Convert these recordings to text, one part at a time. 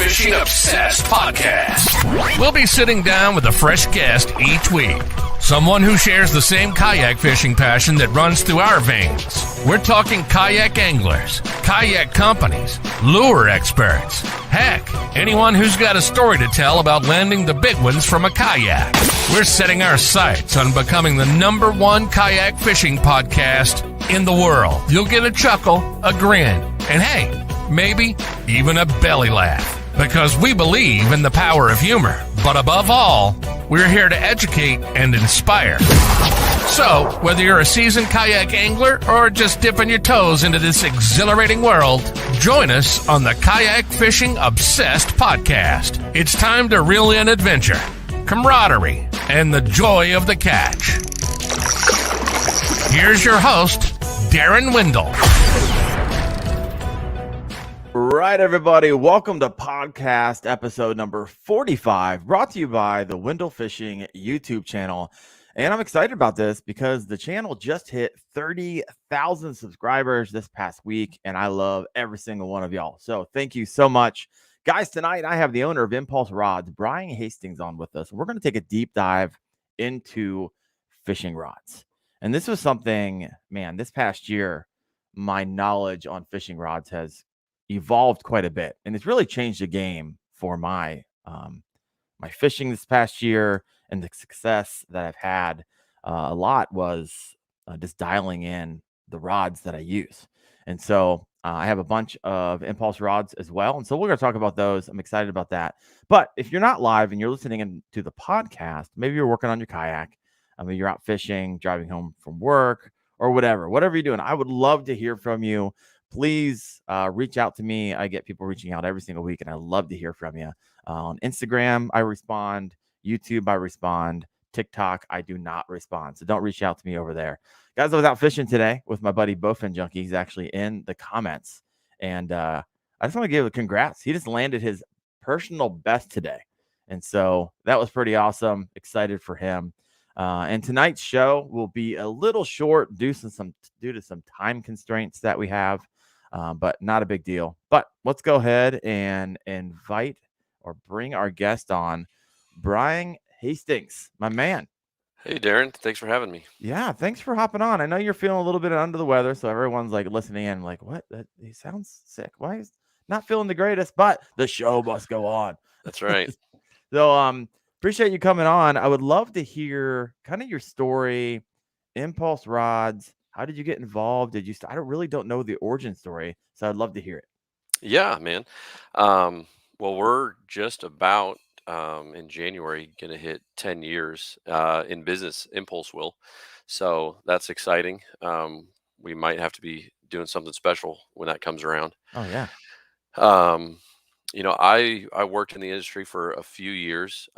Fishing Obsessed podcast. We'll be sitting down with a fresh guest each week. Someone who shares the same kayak fishing passion that runs through our veins. We're talking kayak anglers, kayak companies, lure experts. Heck, anyone who's got a story to tell about landing the big ones from a kayak. We're setting our sights on becoming the #1 kayak fishing podcast in the world. You'll get a chuckle, a grin, and hey, maybe even a belly laugh. Because we believe in the power of humor. But above all, we're here to educate and inspire. So, whether you're a seasoned kayak angler or just dipping your toes into this exhilarating world, join us on the Kayak Fishing Obsessed podcast. It's time to reel in adventure, camaraderie, and the joy of the catch. Here's your host, Daren Windle. Right, everybody, welcome to podcast episode number 45, brought to you by the Windle Fishing YouTube channel. And I'm excited about this because the channel just hit 30,000 subscribers this past week, and I love every single one of y'all. So thank you so much. Guys, tonight I have the owner of Impulse Rods, Brian Hastings, on with us. We're going to take a deep dive into fishing rods. And this was something, man, this past year, my knowledge on fishing rods has evolved quite a bit, and it's really changed the game for my my fishing this past year, and the success that I've had. A lot was just dialing in the rods that I use, and so I have a bunch of Impulse rods as well, and so we're going to talk about those. I'm excited about that. But if you're not live and you're listening to the podcast, maybe you're working on your kayak, I mean, you're out fishing, driving home from work, or whatever you're doing, I would love to hear from you. Please reach out to me. I get people reaching out every single week, and I love to hear from you. On Instagram, I respond. YouTube, I respond. TikTok, I do not respond. So don't reach out to me over there. Guys, I was out fishing today with my buddy Bowfin Junkie. He's actually in the comments. And I just want to give a congrats. He just landed his personal best today. And so that was pretty awesome. Excited for him. And tonight's show will be a little short due to some time constraints that we have. But not a big deal. But let's go ahead and invite or bring our guest on, Brian Hastings, my man. Hey, Daren. Thanks for having me. Yeah, thanks for hopping on. I know you're feeling a little bit under the weather, so everyone's like listening in, like, what? He sounds sick. Why is not feeling the greatest? But the show must go on. That's right. So, appreciate you coming on. I would love to hear kind of your story, Impulse Rods. How did you get involved? I really don't know the origin story, so I'd love to hear it. Yeah, man. Well, we're just about in January going to hit 10 years in business. Impulse will. So that's exciting. We might have to be doing something special when that comes around. Oh, yeah. I worked in the industry for a few years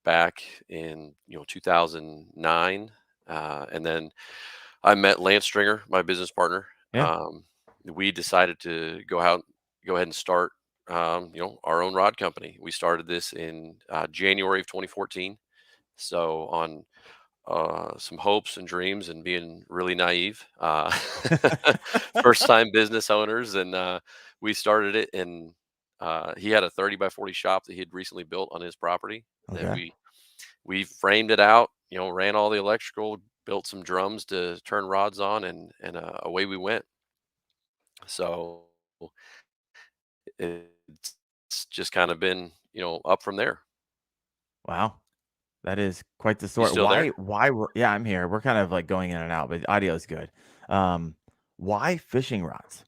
back in 2009, and then I met Lance Stringer, my business partner. Yeah. We decided to go ahead and start, our own rod company. We started this in January of 2014. So on some hopes and dreams and being really naive, first time business owners. And we started it, and he had a 30 by 40 shop that he had recently built on his property. Okay. That we framed it out, ran all the electrical, built some drums to turn rods on, and away we went. So it's just kind of been, up from there. Wow. That is quite the story. Still there? Yeah, I'm here. We're kind of like going in and out, but the audio is good. Why fishing rods?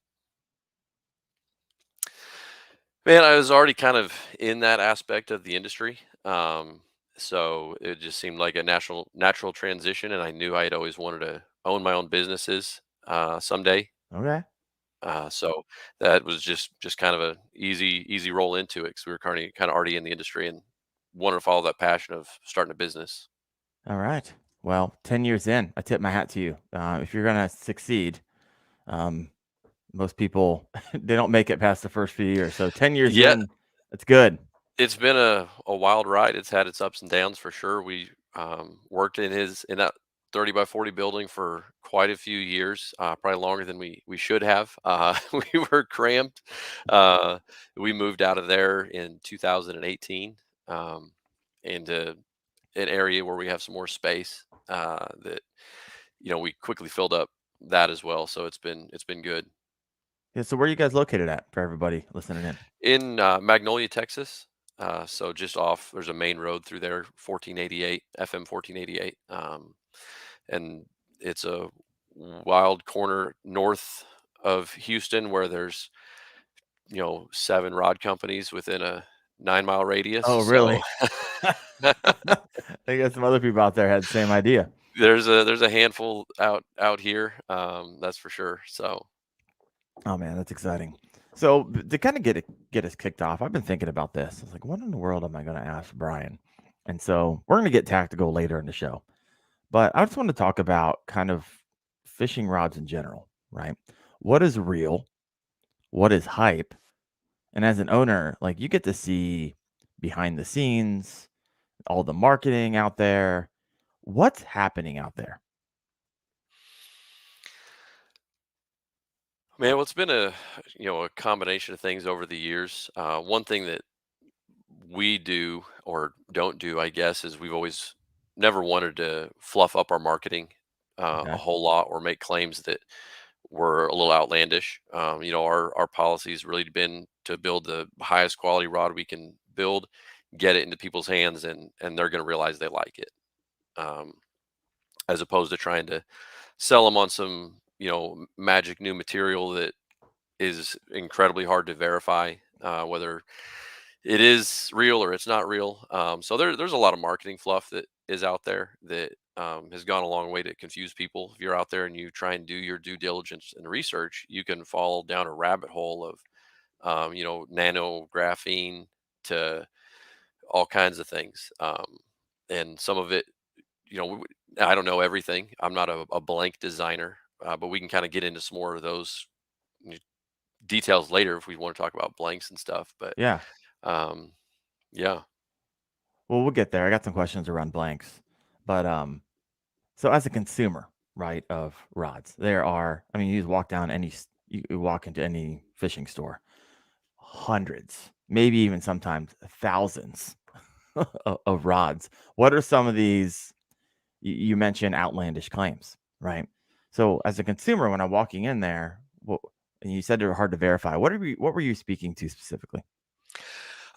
Man, I was already kind of in that aspect of the industry. So it just seemed like a natural transition, and I knew I had always wanted to own my own businesses someday. Okay. So that was just kind of a easy roll into it, because we were kind of already in the industry and wanted to follow that passion of starting a business. All right. Well, 10 years in, I tip my hat to you. If you're going to succeed, most people, they don't make it past the first few years. So 10 years in, that's good. It's been a wild ride. It's had its ups and downs for sure. We worked in that 30 by 40 building for quite a few years, probably longer than we should have. We were cramped. We moved out of there in 2018, into an area where we have some more space, that we quickly filled up that as well. So it's been good. Yeah. So where are you guys located at for everybody listening in? In Magnolia, Texas. So just off, there's a main road through there, 1488 FM 1488, and it's a wild corner north of Houston where there's 7 rod companies within a 9-mile radius. Oh, So really? I guess some other people out there had the same idea. there's a handful out here, that's for sure. So Oh man, that's exciting. So to kind of get us kicked off, I've been thinking about this. I was like, what in the world am I going to ask Brian? And so we're going to get tactical later in the show, but I just want to talk about kind of fishing rods in general, right? What is real? What is hype? And as an owner, like you get to see behind the scenes, all the marketing out there. What's happening out there? man, well, it's been a combination of things over the years. One thing that we do or don't do, I guess, is we've always never wanted to fluff up our marketing a Okay. whole lot or make claims that were a little outlandish. Our policy has really been to build the highest quality rod we can build, get it into people's hands, and they're going to realize they like it, um, as opposed to trying to sell them on some magic new material that is incredibly hard to verify, whether it is real or it's not real. So there's a lot of marketing fluff that is out there that has gone a long way to confuse people. If you're out there and you try and do your due diligence and research, you can fall down a rabbit hole of nano graphene to all kinds of things, and some of it, I don't know everything. I'm not a blank designer, but we can kind of get into some more of those details later if we want to talk about blanks and stuff. But Yeah. um, yeah. Well, we'll get there. I got some questions around blanks, but so as a consumer, right, of rods, there are. I mean, you just walk down you walk into any fishing store, hundreds, maybe even sometimes thousands of rods. What are some of these? You mentioned outlandish claims, right? So as a consumer, when I'm walking in there, and you said they were hard to verify. What were you speaking to specifically?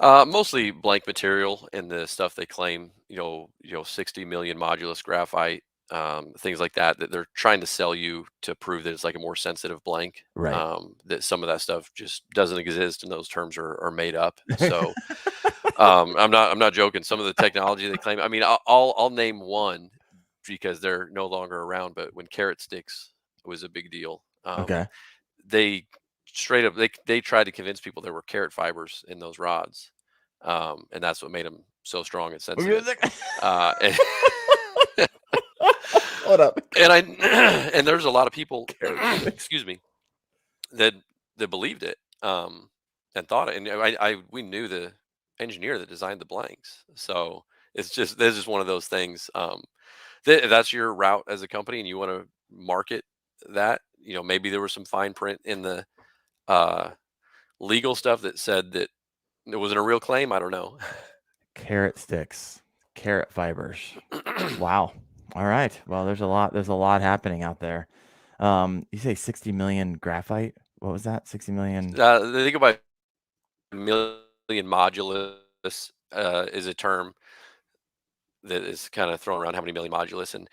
Mostly blank material and the stuff they claim, 60 million modulus graphite, things like that, that they're trying to sell you to prove that it's like a more sensitive blank. Right. That some of that stuff just doesn't exist and those terms are made up. So I'm not joking. Some of the technology they claim, I mean, I'll name one because they're no longer around, but when carrot sticks was a big deal. Okay. They straight up they tried to convince people there were carrot fibers in those rods, and that's what made them so strong and sensitive. And, Hold up. and I and there's a lot of people, Carrot sticks. excuse me, that believed it, and thought it. And we knew the engineer that designed the blanks, so this is one of those things. That's your route as a company, and you want to market that. Maybe there was some fine print in the uh, legal stuff that said that it wasn't a real claim. I don't know. Carrot sticks, carrot fibers. Wow. All right. Well, there's a lot happening out there. You say 60 million graphite? What was that? 60 million? They go by million modulus, is a term that is kind of thrown around, how many million modulus. And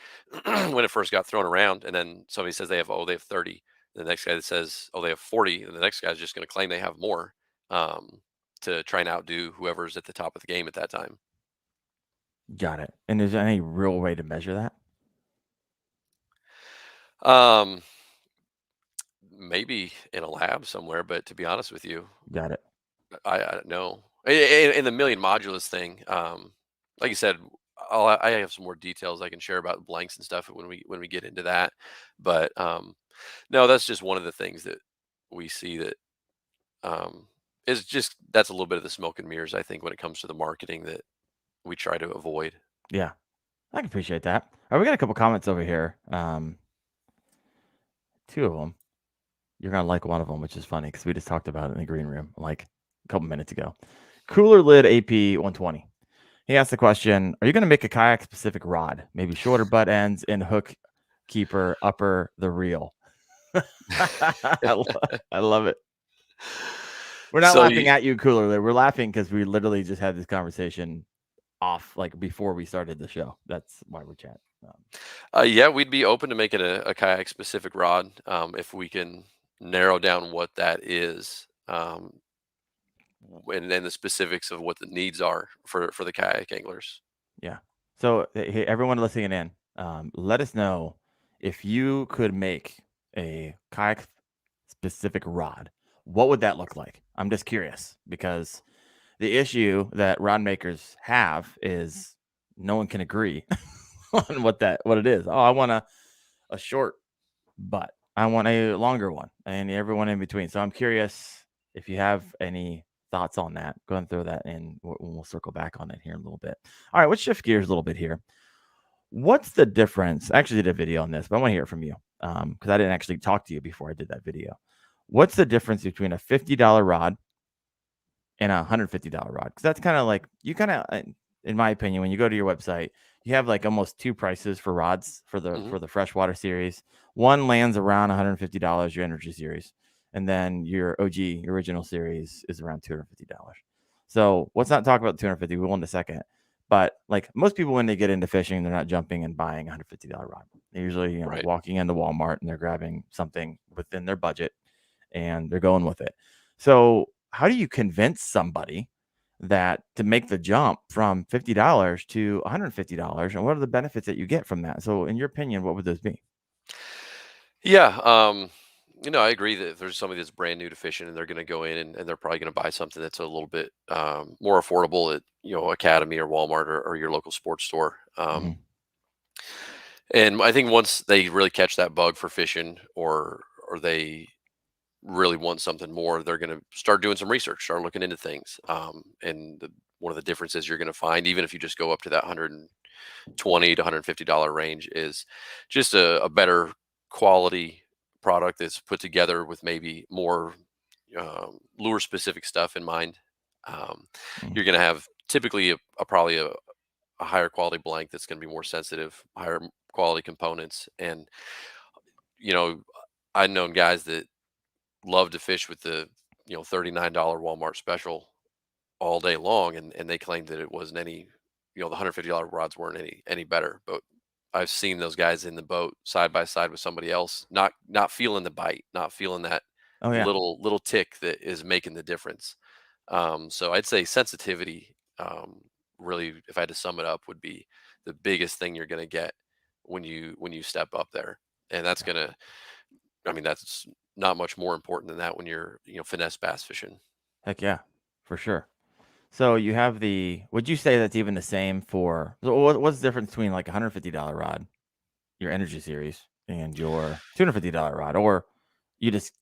when it first got thrown around, and then somebody says they have 30, the next guy that says, oh, they have 40, and the next guy's just going to claim they have more, to try and outdo whoever's at the top of the game at that time. Got it. And is there any real way to measure that? Um, Maybe in a lab somewhere, but to be honest with you, Got it. I don't know. In the million modulus thing, like you said, I have some more details I can share about blanks and stuff when we get into that. But no, that's just one of the things that we see that, is just that's a little bit of the smoke and mirrors. I think when it comes to the marketing that we try to avoid. Yeah. I can appreciate that. All right, we got a couple comments over here. Two of them. You're gonna like one of them, which is funny because we just talked about it in the green room like a couple minutes ago. Cooler Lid AP 120. He asked the question: are you going to make a kayak specific rod? Maybe shorter butt ends and hook keeper upper the reel. I love it. We're not So laughing at you, Cooler Lid. We're laughing because we literally just had this conversation off like before we started the show. That's why we're chatting. yeah, we'd be open to making a kayak specific rod if we can narrow down what that is, and then the specifics of what the needs are for the kayak anglers. Yeah. So hey, everyone listening in, let us know if you could make a kayak specific rod. What would that look like? I'm just curious because the issue that rod makers have is no one can agree on what it is. Oh, I want a short butt. I want a longer one, and everyone in between. So I'm curious if you have any thoughts on that. Go ahead and throw that in. We'll circle back on it here in a little bit. All right, let's shift gears a little bit here. What's the difference? I actually did a video on this, but I want to hear it from you because I didn't actually talk to you before I did that video. What's the difference between a $50 rod and a $150 rod? Because that's kind of like you kind of, in my opinion, when you go to your website, you have like almost two prices for rods for the freshwater series. One lands around $150, your energy series, and then your OG original series is around $250. So let's not talk about 250. We will in a second. But like most people, when they get into fishing, they're not jumping and buying a $150 rod. They're usually Right. walking into Walmart and they're grabbing something within their budget and they're going with it. So how do you convince somebody that to make the jump from $50 to $150, and what are the benefits that you get from that? So in your opinion, what would those be? Yeah, I agree that if there's somebody that's brand new to fishing and they're going to go in and they're probably going to buy something that's a little bit more affordable at Academy or Walmart or your local sports store. Mhm. And I think once they really catch that bug for fishing, or they really want something more, they're going to start doing some research, start looking into things. One of the differences you're going to find, even if you just go up to that $120 to $150 range, is just a better quality product that's put together with maybe more lure specific stuff in mind. Mhm. You're going to have typically probably a higher quality blank that's going to be more sensitive, higher quality components. And you know I've known guys that love to fish with the $39 Walmart special all day long, and they claimed that it wasn't any, the $150 rods weren't any better. But I've seen those guys in the boat side by side with somebody else, not feeling the bite, not feeling that Oh yeah. little tick that is making the difference. So I'd say sensitivity, really, if I had to sum it up, would be the biggest thing you're going to get when you step up there. And that's gonna, I mean, that's not much more important than that when you're finesse bass fishing. Heck yeah, for sure. So you have would you say that's even the same for, so what's the difference between like a $150 rod, your energy series, and your $250 rod, or you just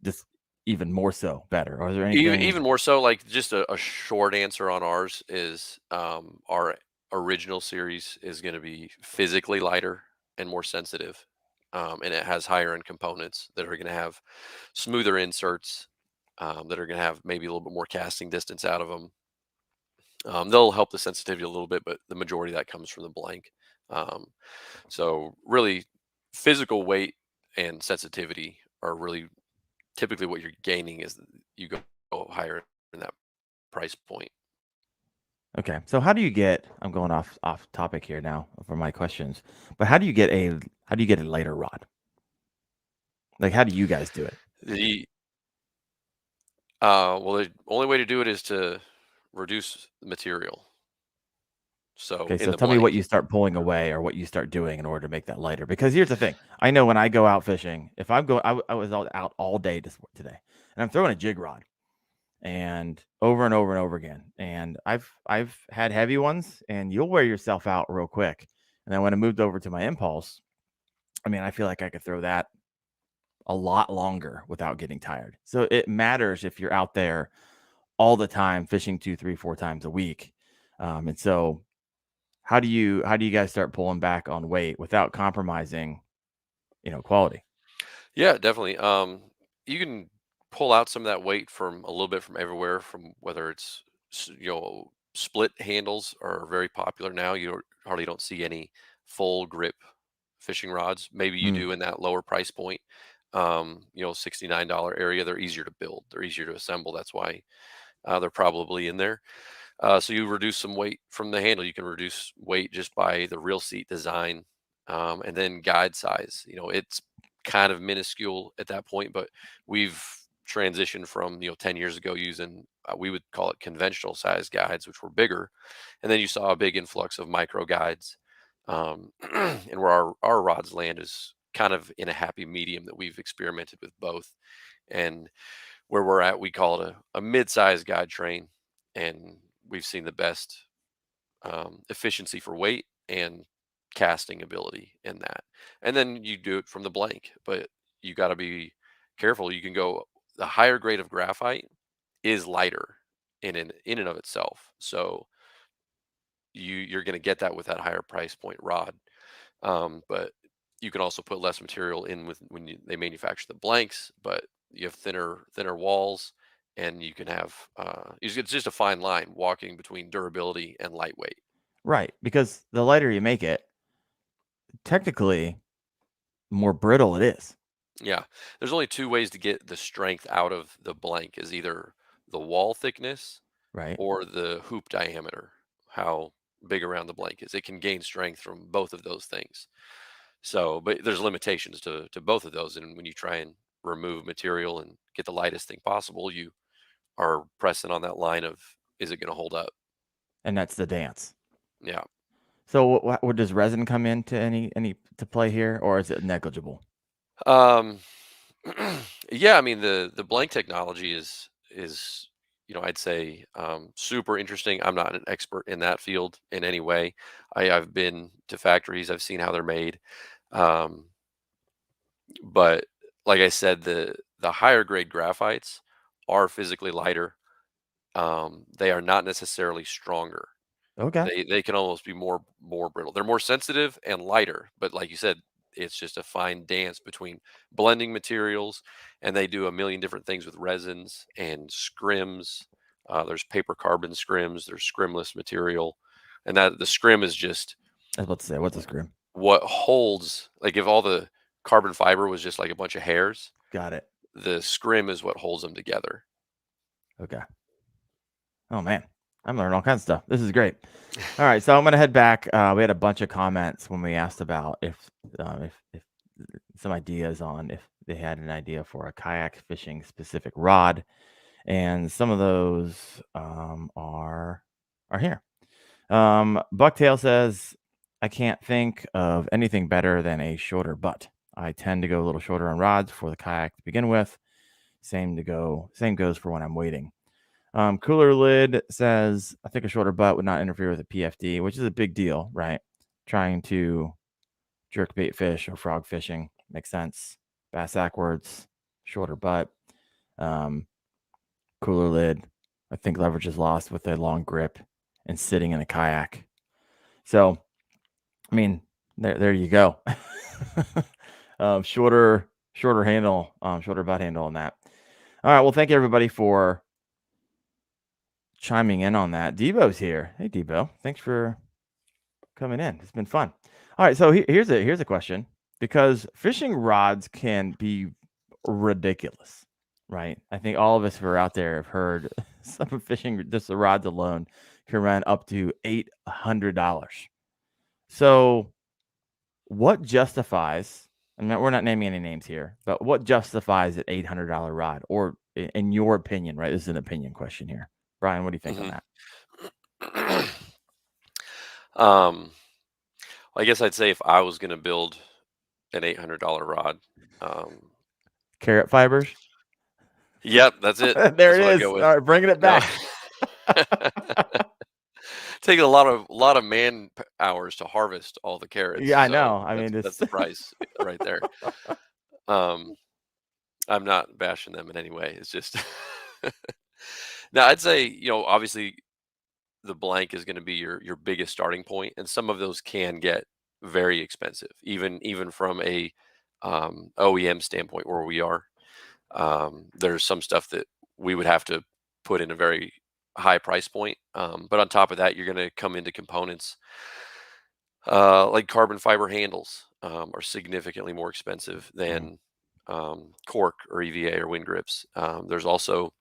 even more so better? Or is there Even anything? more so, like, just a short answer on ours is, our original series is going to be physically lighter and more sensitive, and it has higher end components that are going to have smoother inserts, that are going to have maybe a little bit more casting distance out of them. They'll help the sensitivity a little bit, but the majority of that comes from the blank. Um, so really, physical weight and sensitivity are really typically what you're gaining as you go higher in that price point. Okay, so how do you get? I'm going off topic here now for my questions, but how do you get a lighter rod? Like, how do you guys do it? The well, the only way to do it is to reduce the material. So Okay, in so the tell me what blank, you start pulling away or what you start doing in order to make that lighter. Because here's the thing: I know when I go out fishing, if I'm going, I was out all day today, and I'm throwing a jig rod, and over and over again, and I've had heavy ones, and you'll wear yourself out real quick. And then when I moved over to my impulse, I mean, I feel like I could throw that a lot longer without getting tired. So it matters if you're out there all the time fishing 2, 3, 4 times a week. And so how do you guys start pulling back on weight without compromising, quality? Yeah, definitely. You can pull out some of that weight from a little bit from everywhere, from whether it's split handles are very popular now. Hardly don't see any full grip fishing rods. Maybe you Mm, do in that lower price point. $69 area. They're easier to build. They're easier to assemble. That's why they're probably in there. So you reduce some weight from the handle. You can reduce weight just by the reel seat design, and then guide size. It's kind of minuscule at that point, but we've transitioned from 10 years ago using we would call it conventional size guides, which were bigger, and then you saw a big influx of micro guides, and where our rods land is kind of in a happy medium that we've experimented with both, and where we're at, we call it a mid-sized guide train, and we've seen the best efficiency for weight and casting ability in that. And then you do it from the blank, but you got to be careful. You can go the higher grade of graphite is lighter in and of itself, so you're going to get that with that higher price point rod. But you can also put less material in with they manufacture the blanks, but you have thinner walls, and you can have it's just a fine line walking between durability and lightweight. right, because the lighter you make it, technically, more brittle it is. Yeah, there's only two ways to get the strength out of the blank: is either the wall thickness Right. or the hoop diameter, how big around the blank is. It can gain strength from both of those things. So, but there's limitations to both of those, and when you try and remove material and get the lightest thing possible, you are pressing on that line of, is it going to hold up? And that's the dance. Yeah. So, what does resin come into any to play here, or is it negligible? Um, yeah, I mean the blank technology is I'd say super interesting. I'm not an expert in that field in any way. I've been to factories. I've seen how they're made. Um, but like I said, the higher grade graphites are physically lighter. They are not necessarily stronger. Okay. They can almost be more brittle. They're more sensitive and lighter, but like you said, it's just a fine dance between blending materials, and they do a million different things with resins and scrims. There's paper carbon scrims. There's scrimless material, and that the scrim is just I was about to say, what's a screw? what holds. Like if all the carbon fiber was just like a bunch of hairs, Got it. the scrim is what holds them together. Okay. Oh man, I'm learning all kinds of stuff. This is great. All right, so I'm gonna head back. We had a bunch of comments when we asked about if some ideas on if they had an idea for a kayak fishing specific rod, and some of those are here. Bucktail says, I can't think of anything better than a shorter butt. I tend to go a little shorter on rods for the kayak to begin with. Same goes for when I'm wading. Cooler Lid says, I think a shorter butt would not interfere with a PFD, which is a big deal, right? Trying to jerk bait fish or frog fishing makes sense. Bass backwards, shorter butt. Cooler Lid, I think leverage is lost with a long grip and sitting in a kayak. So, I mean, there you go. Shorter handle, shorter butt handle on that. All right. Well, thank you everybody for chiming in on that. Debo's here. Hey, Debo. Thanks for coming in. It's been fun. All right. So here's a question, because fishing rods can be ridiculous, right? I think all of us who are out there have heard some fishing, just the rods alone can run up to $800. So what justifies, and we're not naming any names here, but what justifies an $800 rod, or in your opinion, right? This is an opinion question here. Brian, what do you think on that? um, I guess I'd say if I was going to build an $800 rod, Carrot fibers. yep, that's it. There That's it what I is. go All with. right, bringing it No. back. Taking a lot of man hours to harvest all the carrots. Yeah, I So know. I mean, that's it's the price right there. Um, I'm not bashing them in any way. It's just now I'd say, obviously the blank is going to be your biggest starting point, and some of those can get very expensive, even from a OEM standpoint where we are. There's some stuff that we would have to put in a very high price point. But on top of that, you're going to come into components like carbon fiber handles are significantly more expensive Mm. than cork or EVA or wind grips. There's also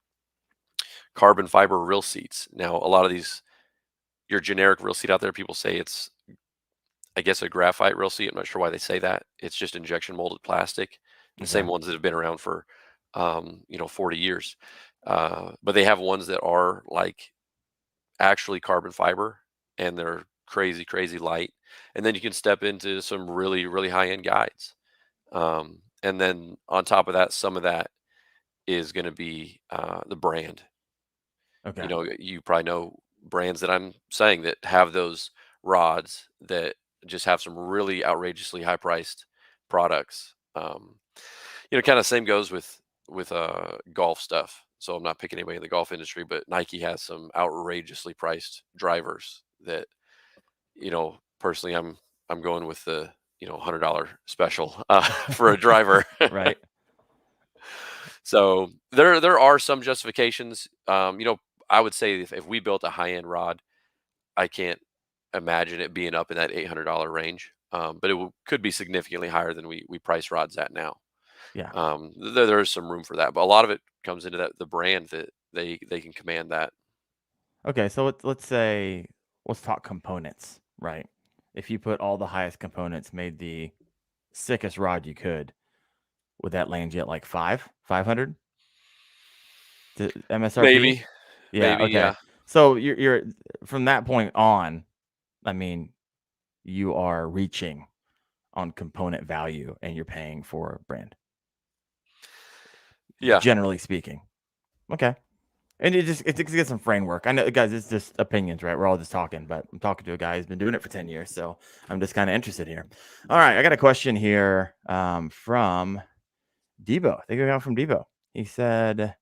carbon fiber reel seats. Now, a lot of these, your generic reel seat out there, people say it's, I guess, a graphite reel seat. I'm not sure why they say that. It's just injection molded plastic, the Okay. same ones that have been around for, 40 years. But they have ones that are like actually carbon fiber, and they're crazy, crazy light. And then you can step into some really, really high end guides. And then on top of that, some of that is going to be the brand. Okay. You probably know brands that I'm saying that have those rods that just have some really outrageously high priced products. Kind of same goes with golf stuff. So I'm not picking anybody in the golf industry, but Nike has some outrageously priced drivers that, personally I'm going with the, $100 special for a driver. Right. So there are some justifications. I would say if we built a high end rod, I can't imagine it being up in that $800 range. But it could be significantly higher than we price rods at now. Yeah. There is some room for that, but a lot of it comes into the brand that they can command that. Okay. So let's talk components, right? If you put all the highest components, made the sickest rod you could, would that land you at like 500 to MSRP? Maybe, Yeah. maybe, Okay. yeah, So you're from that point on, I mean, you are reaching on component value and you're paying for brand, yeah. generally speaking. Okay. And it just get some framework. I know, guys, it's just opinions, right? We're all just talking, but I'm talking to a guy who's been doing it for 10 years. So I'm just kind of interested here. All right. I got a question here from Debo. I think I got from Debo. He said,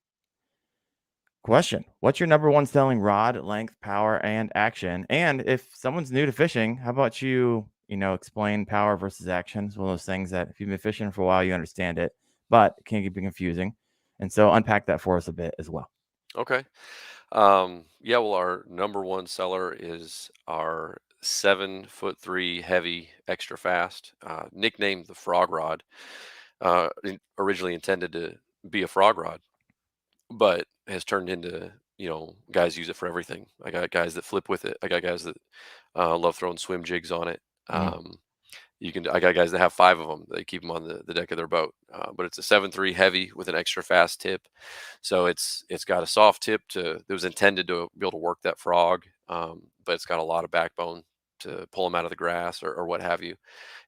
question: what's your number one selling rod, length, power, and action? And if someone's new to fishing, how about explain power versus action? It's one of those things that if you've been fishing for a while, you understand it, but it can be confusing. And so unpack that for us a bit as well. Okay. Yeah, well, our number one seller is our 7'3" heavy extra fast, nicknamed the frog rod. Originally intended to be a frog rod, but has turned into, guys use it for everything. I got guys that flip with it. I got guys that love throwing swim jigs on it. Mhm. I got guys that have 5 of them. They keep them on the deck of their boat. But it's a 7'3" heavy with an extra fast tip. So it's got a soft tip it was intended to be able to work that frog. But it's got a lot of backbone to pull them out of the grass or what have you.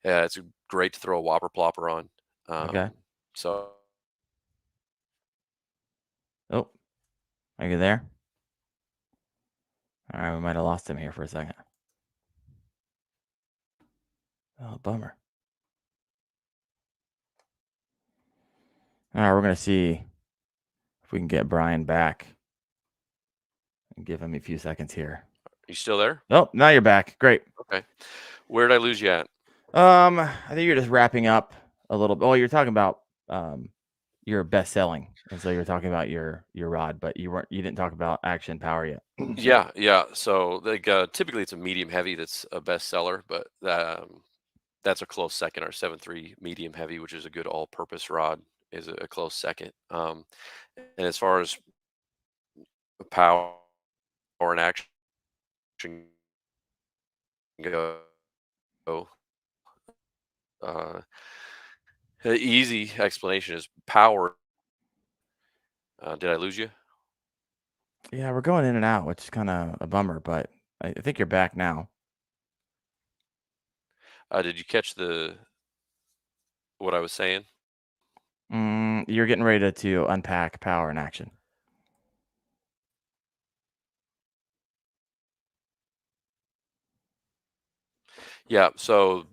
Yeah, it's great to throw a whopper plopper on. Okay. So Oh, are you there? All right, we might have lost him here for a second. Oh, bummer. All right, we're gonna see if we can get Brian back and give him a few seconds here. you still there? Oh, now you're back. Great. Okay. Where did I lose you at? I think you're just wrapping up a little bit. Oh, you're talking about your best selling, and so you're talking about your rod, but you didn't talk about action power yet. Yeah, yeah. So like typically it's a medium heavy that's a bestseller, but that's a close second. Our 7'3" medium heavy, which is a good all-purpose rod, is a close second. And as far as power and action go, uh, the easy explanation is power. Did I lose you? Yeah, we're going in and out, which is kind of a bummer, but I think you're back now. Did you catch what I was saying? You're getting ready to unpack power and action. Yeah. So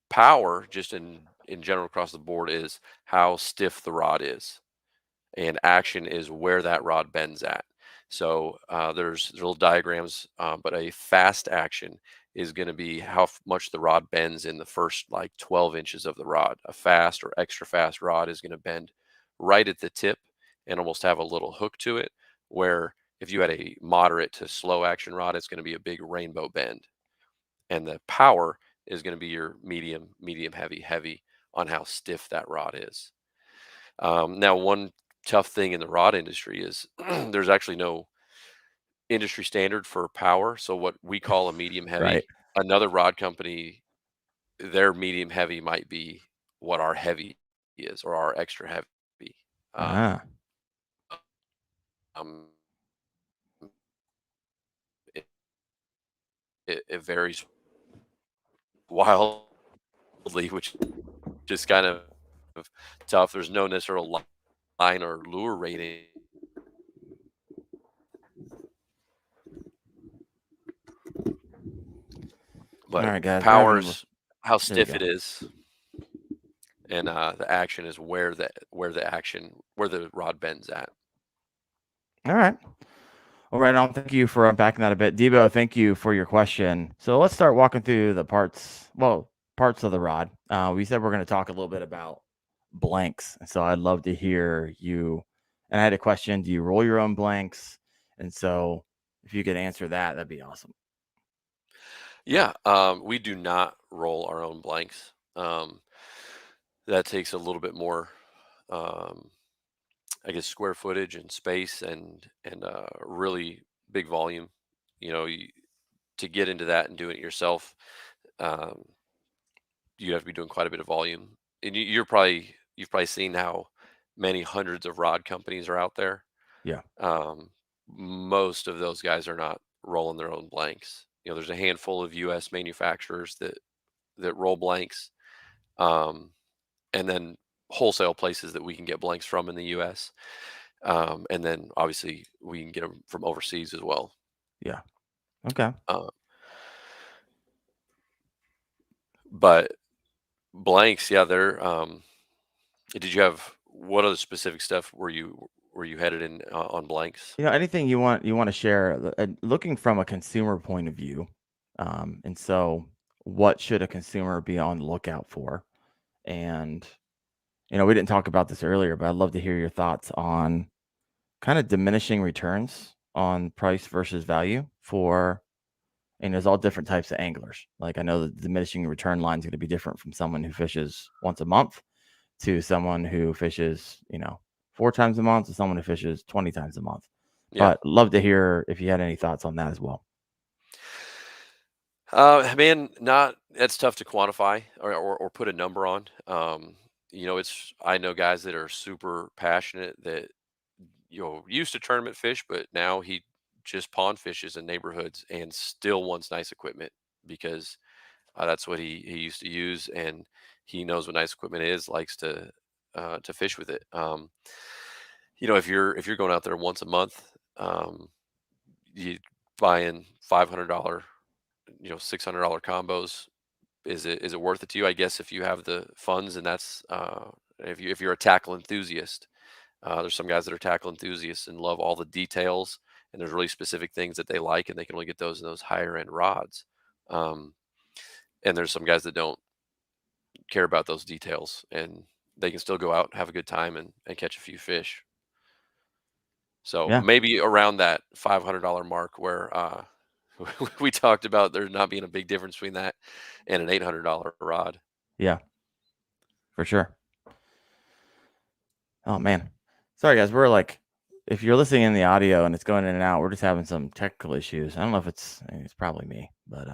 power, just in general across the board, is how stiff the rod is, and action is where that rod bends at. So there's little diagrams, but a fast action is going to be how much the rod bends in the first like 12 inches of the rod. A fast or extra fast rod is going to bend right at the tip and almost have a little hook to it, where if you had a moderate to slow action rod, it's going to be a big rainbow bend. And the power is going to be your medium, heavy, heavy on how stiff that rod is. Now, one tough thing in the rod industry is there's actually no industry standard for power. So what we call a medium Right. heavy, another rod company, their medium heavy might be what our heavy is or our extra heavy. Um, Ah, um, it, it varies wildly, which is kind of tough. There's no necessarily line or lure rating, all but right, guys. We're having. powers how There we stiff go. it is, and the action is where the rod bends at. All right. All right. Thank you for unpacking that a bit. Debo, thank you for your question. So let's start walking through the parts. Well, parts of the rod. We said we're going to talk a little bit about blanks. And so I'd love to hear you. And I had a question. Do you roll your own blanks? And so if you could answer that, that'd be awesome. Yeah, we do not roll our own blanks. That takes a little bit more, um, I guess, square footage and space and really big volume. You know, to get into that and doing it yourself, um, you have to be doing quite a bit of volume. And you've probably seen how many hundreds of rod companies are out there. Yeah. Um, Most of those guys are not rolling their own blanks. You know, there's a handful of U.S. manufacturers that roll blanks, um, and then wholesale places that we can get blanks from in the U.S. And then obviously we can get them from overseas as well. Yeah. Okay. Uh, but blanks, yeah, they're. Did you have what other specific stuff were you headed in on blanks? Anything you want to share, looking from a consumer point of view. And so what should a consumer be on the lookout for? And we didn't talk about this earlier, but I'd love to hear your thoughts on kind of diminishing returns on price versus value and there's all different types of anglers. Like I know the diminishing return line is going to be different from someone who fishes once a month to someone who fishes, 4 times a month to someone who fishes 20 times a month. Yeah. But love to hear if you had any thoughts on that as well. Man, not that's tough to quantify or put a number on. You know, I know guys that are super passionate that used to tournament fish, but now he just pond fishes in neighborhoods and still wants nice equipment because that's what he used to use, and he knows what nice equipment is. Likes to fish with it. You know, if you're going out there once a month, you buying $500, $600 combos. Is it worth it to you? I guess if you have the funds, and that's if you're a tackle enthusiast. There's some guys that are tackle enthusiasts and love all the details, and there's really specific things that they like, and they can only get those in those higher end rods. Um, and there's some guys that don't care about those details, and they can still go out, have a good time, and catch a few fish. So Yeah. maybe around that $500 mark, where we talked about there not being a big difference between that and an $800 rod. Yeah, for sure. Oh man. Sorry guys, we're like if you're listening in the audio and it's going in and out, we're just having some technical issues. I don't know if it's probably me, but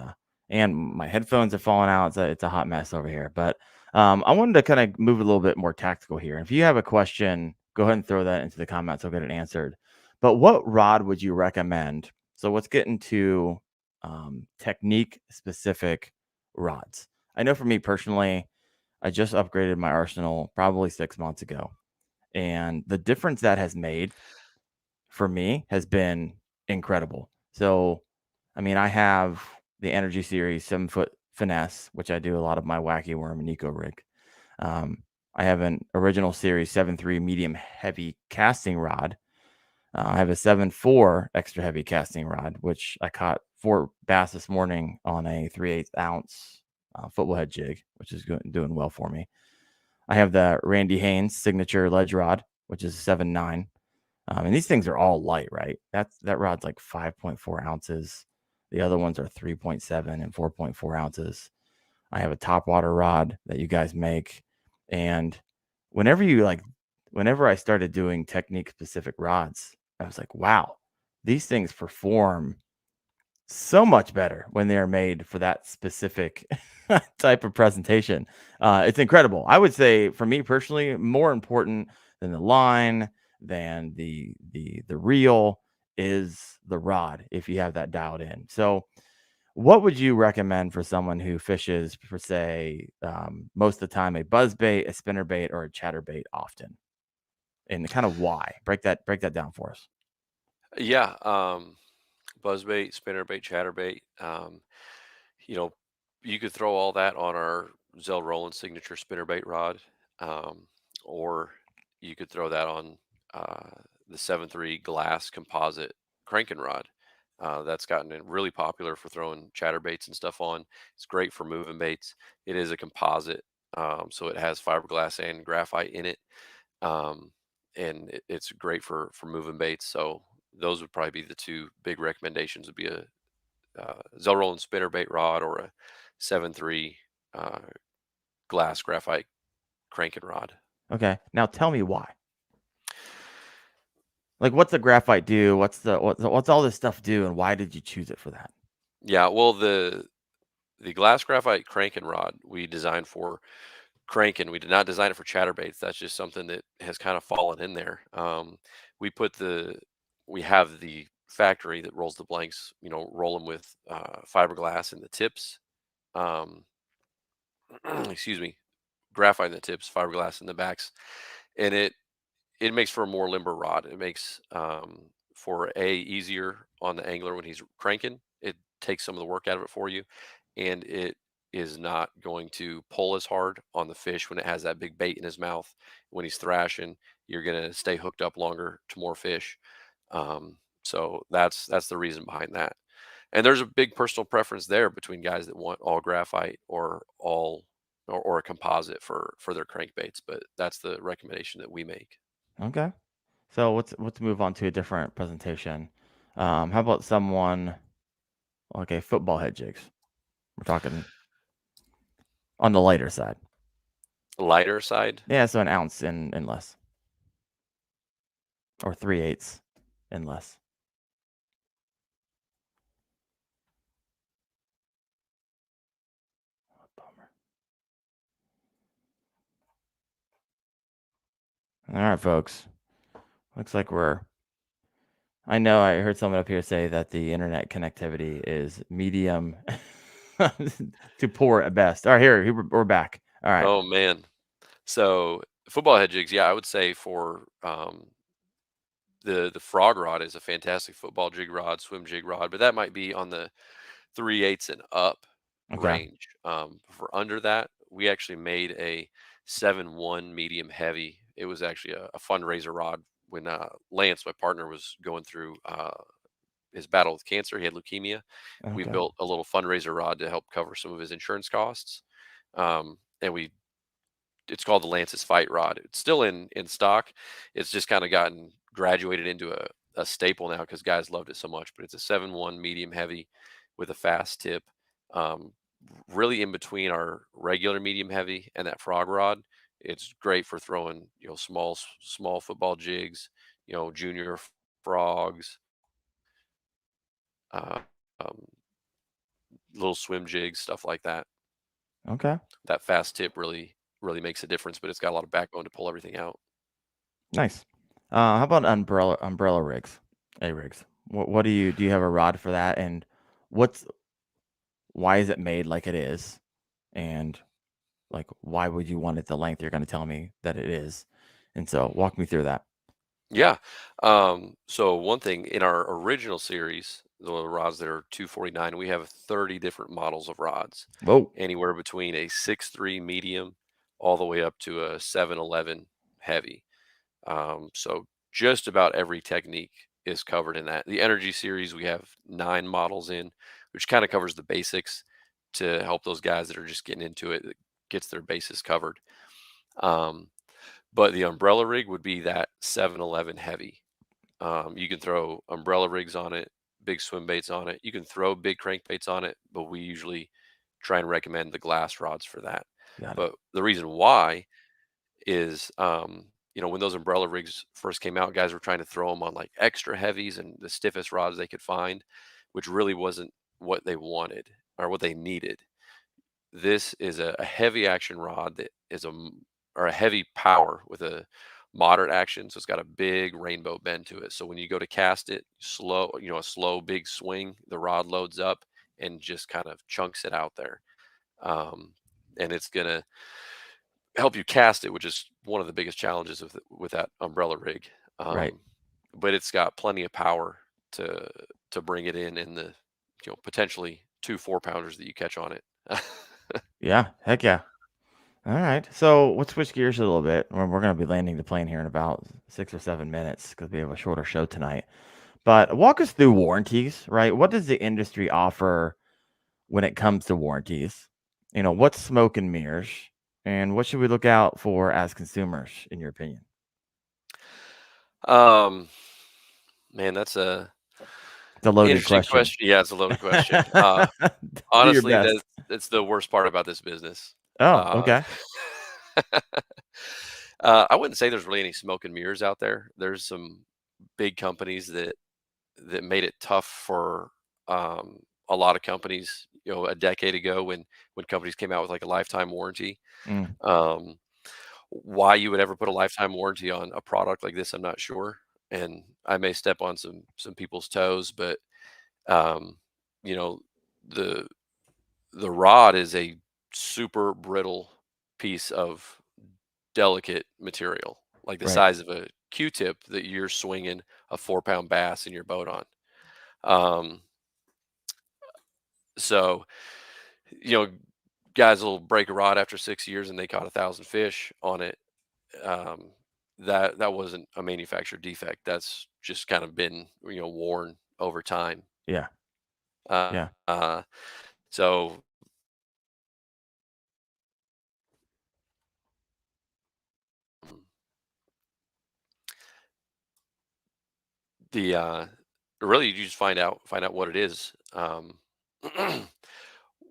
and my headphones are falling out. It's a hot mess over here. But I wanted to kind of move a little bit more tactical here. If you have a question, go ahead and throw that into the comments. I'll get it answered. But what rod would you recommend? So let's get into technique specific rods. I know for me personally, I just upgraded my arsenal probably 6 months ago. And the difference that has made for me has been incredible. So, I mean, I have the Energy Series 7-foot finesse, which I do a lot of my wacky worm and eco rig. I have an original series 7.3 medium heavy casting rod. I have a 7.4 extra heavy casting rod, which I caught 4 bass this morning on a 3/8 ounce football head jig, which is doing well for me. I have the Randy Haynes signature ledge rod, which is 7.9. And these things are all light, right? That rod's like 5.4 ounces. The other ones are 3.7 and 4.4 ounces. I have a top water rod that you guys make. And whenever I started doing technique specific rods, I was like, wow, these things perform so much better when they are made for that specific type of presentation. It's incredible. I would say, for me personally, more important than the line, than the reel, is the rod if you have that dialed in. So, what would you recommend for someone who fishes for, say, most of the time, a buzz bait, a spinner bait, or a chatter bait often, and kind of why? Break that down for us. Yeah, buzzbait, spinnerbait, chatterbait. You know, you could throw all that on our Zell Roland signature spinnerbait rod, um, or you could throw that on uh, the 7.3 glass composite cranking rod. That's gotten it really popular for throwing chatterbaits and stuff on. It's great for moving baits. It is a composite, so it has fiberglass and graphite in it, um, and it's great for moving baits. So those would probably be the two big recommendations. Would be a Zell Roland spinnerbait rod or a 7.3 uh, glass graphite cranking rod. Okay, now tell me why. Like, what's the graphite do? What's all this stuff do, and why did you choose it for that? Yeah, well, the glass graphite cranking rod we designed for cranking. We did not design it for chatterbaits. That's just something that has kind of fallen in there. We put the we have the factory that rolls the blanks. Roll them with fiberglass in the tips. Um, excuse me, graphite in the tips, fiberglass in the backs, and it makes for a more limber rod. It makes for easier on the angler when he's cranking. It takes some of the work out of it for you, and it is not going to pull as hard on the fish when it has that big bait in his mouth. When he's thrashing, you're going to stay hooked up longer to more fish. So that's the reason behind that. And there's a big personal preference there between guys that want all graphite or all or a composite for their crankbaits. But that's the recommendation that we make. Okay, so let's move on to a different presentation. How about someone like a football head jigs? We're talking on the lighter side. Lighter side. Yeah, so an ounce and less, or 3/8 and less. Bummer. All right, folks. Looks like I know I heard someone up here say that the internet connectivity is medium to poor at best. All right, here we're back. All right. Oh man. So football head jigs, yeah, I would say for the frog rod is a fantastic football jig rod, swim jig rod, but that might be on the 3/8 and up Okay. range. For under that, we actually made a 7.1 medium heavy. It was actually a fundraiser rod when Lance, my partner, was going through his battle with cancer. He had leukemia. We Okay. built a little fundraiser rod to help cover some of his insurance costs. And it's called the Lance's Fight Rod. It's still in stock. It's just kind of gotten graduated into a staple now because guys loved it so much. But it's a 7.1 medium heavy with a fast tip. Um, really in between our regular medium heavy and that frog rod. It's great for throwing small football jigs, junior frogs, uh, um, little swim jigs, stuff like that. Okay. That fast tip really makes a difference, but it's got a lot of backbone to pull everything out. Nice. How about umbrella rigs? A rigs. What do you have a rod for that? And what's why is it made like it is? And like, why would you want it the length you're going to tell me that it is? And so walk me through that. Yeah. So one thing in our original series, the rods that are 249, we have 30 different models of rods, Whoa. anywhere between a 6.3 medium all the way up to a 7.11 heavy. So just about every technique is covered in that. The Energy series, we have 9 models in, which kind of covers the basics to help those guys that are just getting into it, that gets their bases covered. Um, but the umbrella rig would be that 711 heavy. You can throw umbrella rigs on it, big swim baits on it. You can throw big crankbaits on it, but we usually try and recommend the glass rods for that. Got it. But the reason why is, when those umbrella rigs first came out, guys were trying to throw them on like extra heavies and the stiffest rods they could find, which really wasn't what they wanted or what they needed. This is a heavy action rod that is or a heavy power with a moderate action. So it's got a big rainbow bend to it. So when you go to cast it slow, a slow, big swing, the rod loads up and just kind of chunks it out there. And it's going to help you cast it, which is one of the biggest challenges with that umbrella rig. Right. But it's got plenty of power to bring it in the potentially 2 4-pounders that you catch on it. Yeah. Heck yeah. All right. So let's switch gears a little bit. We're going to be landing the plane here in about 6 or 7 minutes because we have a shorter show tonight. But walk us through warranties, right? What does the industry offer when it comes to warranties? What's smoke and mirrors? And what should we look out for as consumers, in your opinion? Um, Man, that's a It's a loaded interesting question. question. Yeah, it's a loaded question. Do your Honestly, best. that's the worst part about this business. Oh, Uh, okay. I wouldn't say there's really any smoke and mirrors out there. There's some big companies that made it tough for a lot of companies. A decade ago when companies came out with like a lifetime warranty. Mm, Um, why you would ever put a lifetime warranty on a product like this, I'm not sure, and I may step on some people's toes, but um, you know, the the rod is a super brittle piece of delicate material, like the right. size of a Q-tip that you're swinging a 4-pound bass in your boat on. Um, so, you know, guys will break a rod after 6 years and they caught 1,000 fish on it. Um, that wasn't a manufacturer defect. That's just kind of been worn over time. Yeah. Uh, Yeah. uh, so the really you just find out what it is.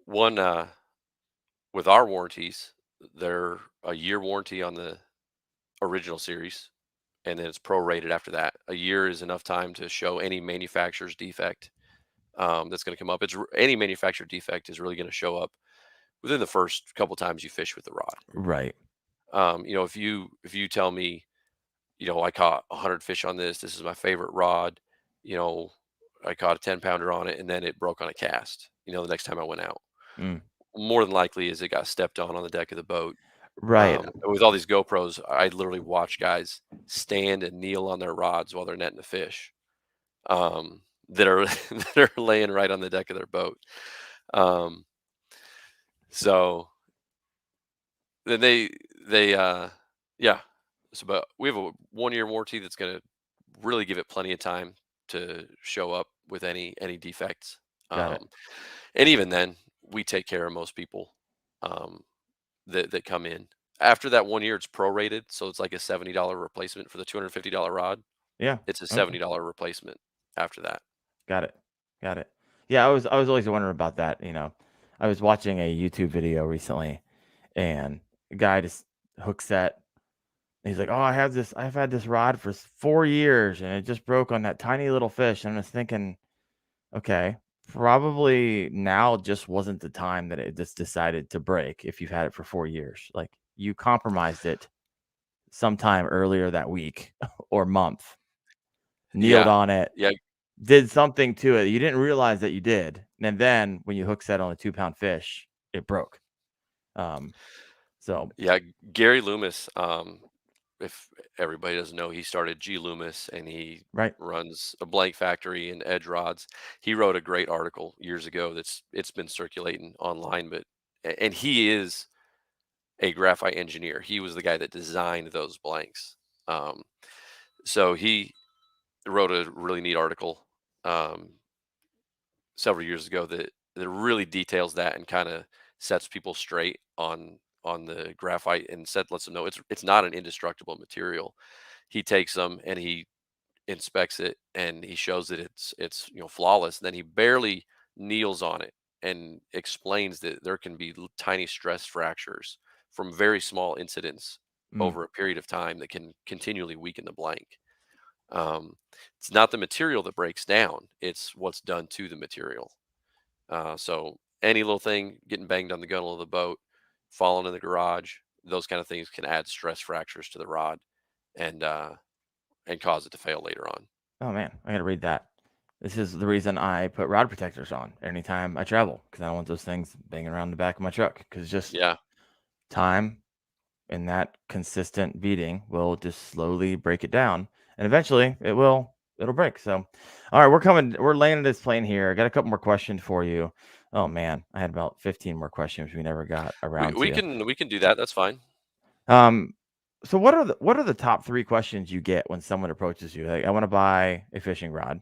One with our warranties, they're a year warranty on the original series, and then it's prorated after that. A year is enough time to show any manufacturer's defect that's going to come up. Any manufacturer defect is really going to show up within the first couple times you fish with the rod. Right. If you tell me, I caught 100 fish on this. This is my favorite rod. You know, I caught a 10-pounder on it, and then it broke on a cast. The next time I went out, Mm, more than likely is it got stepped on the deck of the boat. right. With all these GoPros, I literally watch guys stand and kneel on their rods while they're netting the fish that are that are laying right on the deck of their boat. Um, so then yeah. So, but we have a 1-year warranty that's going to really give it plenty of time to show up with any defects. Got it. Um, and even then, we take care of most people um, that come in. After that 1 year, it's prorated, so it's like a $70 replacement for the $250 rod. Yeah. It's a Okay. $70 replacement after that. Got it. Got it. Yeah, I was always wondering about that. I was watching a YouTube video recently, and a guy just hook set. He's like, "Oh, I've had this rod for 4 years, and it just broke on that tiny little fish." And I was thinking, okay, probably now just wasn't the time that it just decided to break. If you've had it for 4 years, like you compromised it sometime earlier that week or month, kneeled Yeah, on it, yeah, did something to it. You didn't realize that you did. And then when you hook set on a 2-pound fish, it broke. Um, so yeah. Gary Loomis, if everybody doesn't know, he started G Loomis, and he right. runs a blank factory in edge rods. He wrote a great article years ago it's been circulating online, and he is a graphite engineer. He was the guy that designed those blanks. Um, So he wrote a really neat article um, several years ago that really details that and kind of sets people straight on the graphite and lets them know it's not an indestructible material. He takes them and he inspects it and he shows that it's flawless. And then he barely kneels on it and explains that there can be tiny stress fractures from very small incidents Mm, over a period of time that can continually weaken the blank. Um, it's not the material that breaks down; it's what's done to the material. So any little thing getting banged on the gunnel of the boat, falling in the garage, those kind of things can add stress fractures to the rod and and cause it to fail later on. oh man, I gotta read that. This is the reason I put rod protectors on anytime I travel because I don't want those things banging around the back of my truck. Because just Yeah. time and that consistent beating will just slowly break it down, and eventually it'll break. So, all right, we're landing this plane here. I got a couple more questions for you. Oh man, I had about 15 more questions we never got We around we to. can we can do that. That's fine. Um, so what are the top three questions you get when someone approaches you? Like, I want to buy a fishing rod,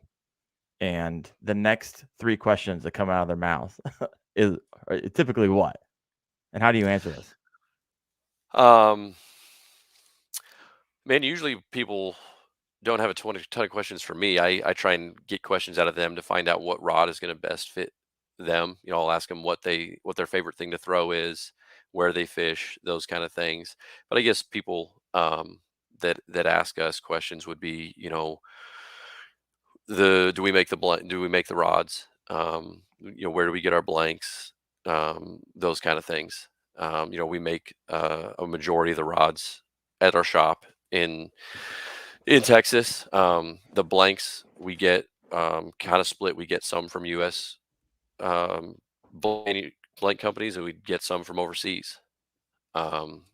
and the next three questions that come out of their mouth is are typically what, and how do you answer this? Um, Man, usually people don't have a ton of questions for me. I try and get questions out of them to find out what rod is going to best fit them. I'll ask them what their favorite thing to throw is, where they fish, those kind of things. But I guess people that ask us questions would be, the do we make the rods? Where do we get our blanks? Those kind of things. We make a majority of the rods at our shop in Texas. The blanks we get kind of split. We get some from U.S. Um, blank companies, and we get some from overseas. Um,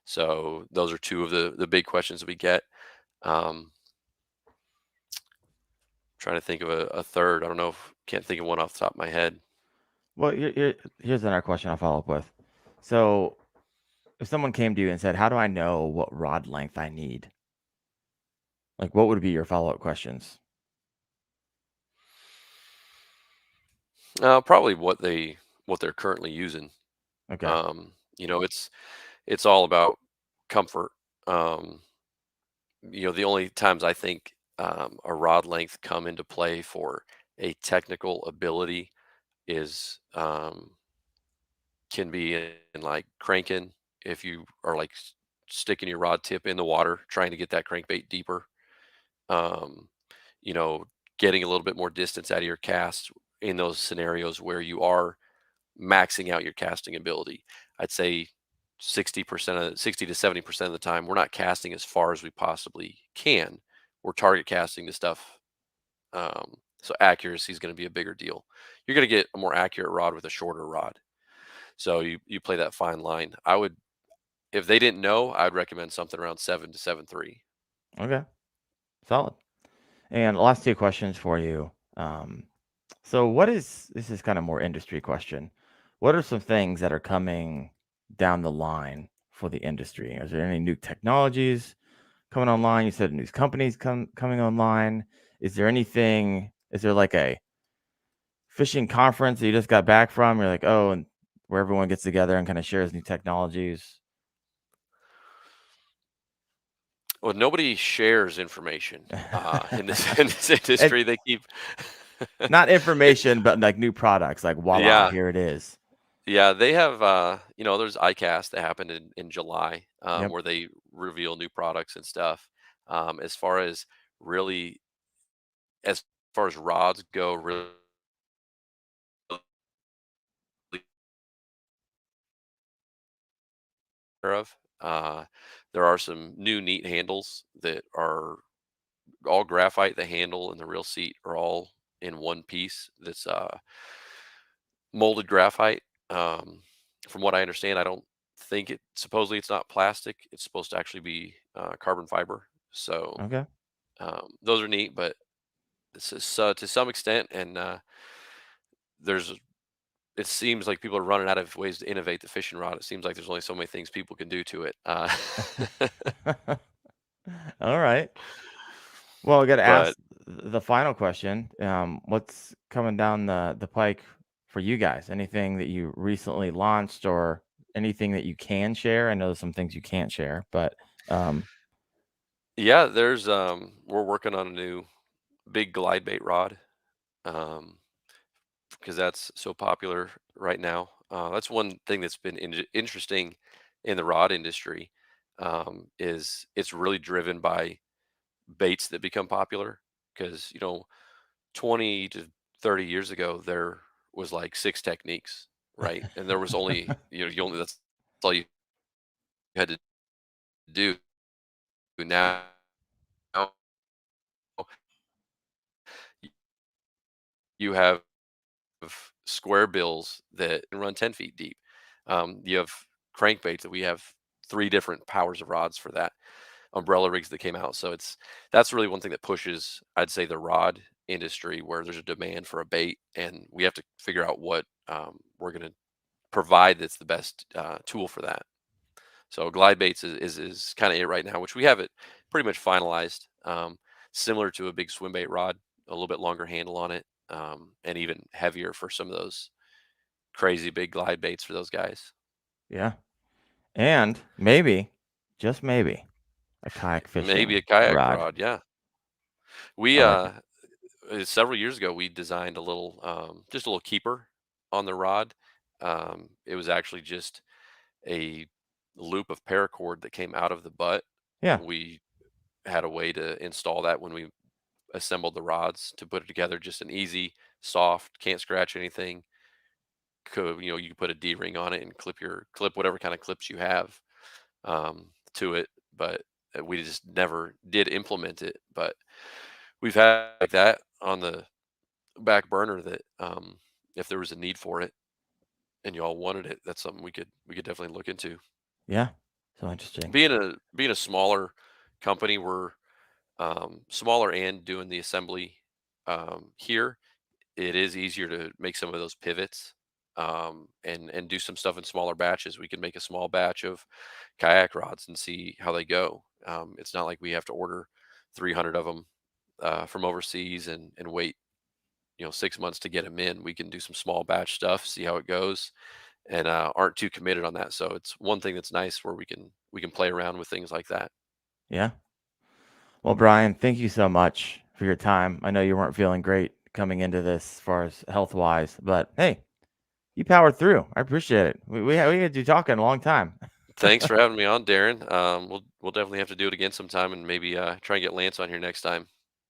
so those are two of the big questions that we get. Um, Trying to think of a third. I don't know. Can't think of one off the top of my head. Well, here's another question I'll follow up with. So, if someone came to you and said, "How do I know what rod length I need?" Like, what would be your follow-up questions? Probably what they're currently using. Okay. It's all about comfort. Um, the only times I think a rod length come into play for a technical ability is can be in like cranking if you are like sticking your rod tip in the water trying to get that crankbait deeper. Um, you know, Getting a little bit more distance out of your cast in those scenarios where you are maxing out your casting ability. I'd say 60 to 70% of the time, we're not casting as far as we possibly can. We're target casting the stuff. So accuracy is going to be a bigger deal. You're going to get a more accurate rod with a shorter rod. So you play that fine line. I would, if they didn't know, I'd recommend something around 7 to 7.3. Okay. Solid. And last two questions for you. So this is kind of more industry question. What are some things that are coming down the line for the industry? Is there any new technologies coming online? You said new companies coming online. Is there like a fishing conference that you just got back from? You're like, oh, and where everyone gets together and kind of shares new technologies. Well, nobody shares information in this in this And industry. They keep, not information, but like new products, like voila, yeah, here it is. yeah. They have, there's ICAST that happened in July, Yep. where they reveal new products and stuff. As far as really, as far as rods go, really aware of. There are some new neat handles that are all graphite. The handle and the real seat are all in one piece. That's molded graphite. Um, from what I understand, I don't think it. Supposedly, it's not plastic. It's supposed to actually be carbon fiber. So Okay. those are neat, but this is to some extent, and there's. It seems like people are running out of ways to innovate the fishing rod. It seems like there's only so many things people can do to it. All right. Well, I got to But ask the final question. What's coming down the pike for you guys? Anything that you recently launched or anything that you can share? I know there's some things you can't share, but um, yeah, there's we're working on a new big glide bait rod. Um, because that's so popular right now. That's one thing that's been interesting in the rod industry, is it's really driven by baits that become popular. Because 20 to 30 years ago, there was like six techniques, right? And there was only you only that's all you had to do. Now you have square bills that can run 10 feet deep. You have crankbaits that we have three different powers of rods for that, umbrella rigs that came out. So that's really one thing that pushes, I'd say, the rod industry, where there's a demand for a bait, and we have to figure out what we're going to provide that's the best tool for that. So glide baits is kind of it right now, which we have it pretty much finalized. Similar to a big swim bait rod, a little bit longer handle on it, and even heavier for some of those crazy big glide baits for those guys. yeah. And maybe, just maybe, a kayak Maybe a fishing kayak rod. rod, yeah. We I like it. several years ago we designed just a little keeper on the rod. It was actually just a loop of paracord that came out of the butt. Yeah. We had a way to install that when we assembled the rods to put it together. Just an easy, soft, can't scratch anything. You could put a D ring on it and clip whatever kind of clips you have to it. But we just never did implement it. But we've had like that on the back burner that if there was a need for it and y'all wanted it, that's something we could definitely look into. Yeah. So interesting. Being a smaller company, we're smaller and doing the assembly here. It is easier to make some of those pivots, and do some stuff in smaller batches. We can make a small batch of kayak rods and see how they go. It's not like we have to order 300 of them from overseas and wait 6 months to get them in. We can do some small batch stuff, see how it goes, and aren't too committed on that. So it's one thing that's nice where we can play around with things like that. Yeah. Well, Brian, thank you so much for your time. I know you weren't feeling great coming into this as far as health wise, but hey, you powered through. I appreciate it. We had you talking a long time. Thanks for having me on, Darren. We'll definitely have to do it again sometime, and maybe try and get Lance on here next time.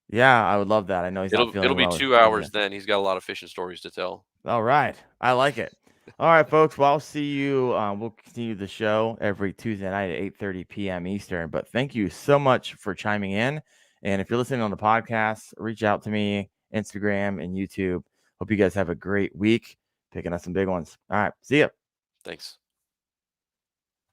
Yeah, I would love that. I know he's not It'll feeling be well. 2 hours then. He's got a lot of fishing stories to tell. All right. I like it. All right, folks. Well, I'll see you. We'll continue the show every Tuesday night at 8:30 p.m. Eastern. But thank you so much for chiming in. And if you're listening on the podcast, reach out to me, Instagram and YouTube. Hope you guys have a great week picking up some big ones. All right. See ya. Thanks.